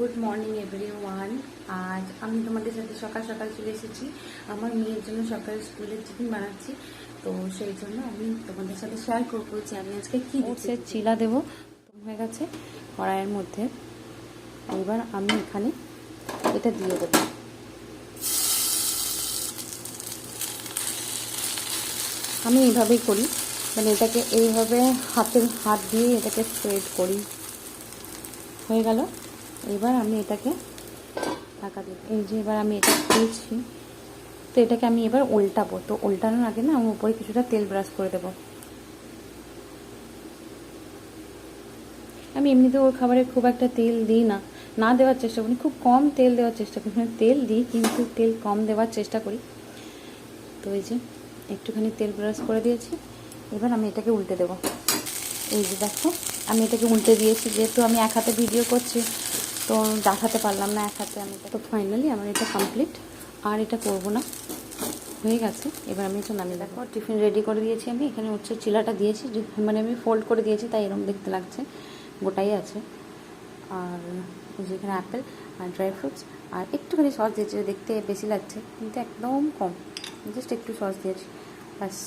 Good morning everyone. আজ আমি তোমাদের সাথে সকাল সকাল চলে এসেছি। আমার মেয়ের জন্য সকালে স্কুলের টিফিন বানাচ্ছি, তো সেই জন্য আমি তোমাদের সাথে শেয়ার করবো যে আমি আজকে কি ওটসের চিলা দেবো। হয়ে গেছে কড়াইয়ের মধ্যে। এবার আমি এখানে এটা দিয়ে দেবো। আমি এইভাবেই করি, মানে এটাকে এইভাবে হাত দিয়ে এটাকে স্প্রেড করি। হয়ে গেল। এবার আমি এটাকে ঢাকা দিই। এই যে এবার আমি এটা দিয়েছি, তো এটাকে আমি এবার উল্টাবো। তো উল্টানোর আগে না আমি উপরে কিছুটা তেল ব্রাশ করে দেবো। আমি এমনিতে ওর খাবারে খুব একটা তেল দিই না, না দেওয়ার চেষ্টা করি, খুব কম তেল দেওয়ার চেষ্টা করি। তেল দিই কিন্তু তেল কম দেওয়ার চেষ্টা করি। তো এই যে একটুখানি তেল ব্রাশ করে দিয়েছি। এবার আমি এটাকে উল্টে দেবো। এই যে দেখো আমি এটাকে উল্টে দিয়েছি, যেহেতু আমি এক হাতে ভিডিও করছি তো দেখাতে পারলাম না এক হাতে। আমি তো ফাইনালি আমার এটা কমপ্লিট, আর এটা করবো না, হয়ে গেছে। এবার আমি এটা নামিয়ে দেখো টিফিন রেডি করে দিয়েছি। আমি এখানে হচ্ছে চিলাটা দিয়েছি, মানে আমি ফোল্ড করে দিয়েছি তাই এরকম দেখতে লাগছে, গোটাই আছে। আর যেখানে অ্যাপেল আর ড্রাই ফ্রুটস আর একটুখানি সস দিয়েছি, দেখতে বেশি লাগছে কিন্তু একদম কম, জাস্ট একটু সস দিয়েছি, ব্যাস।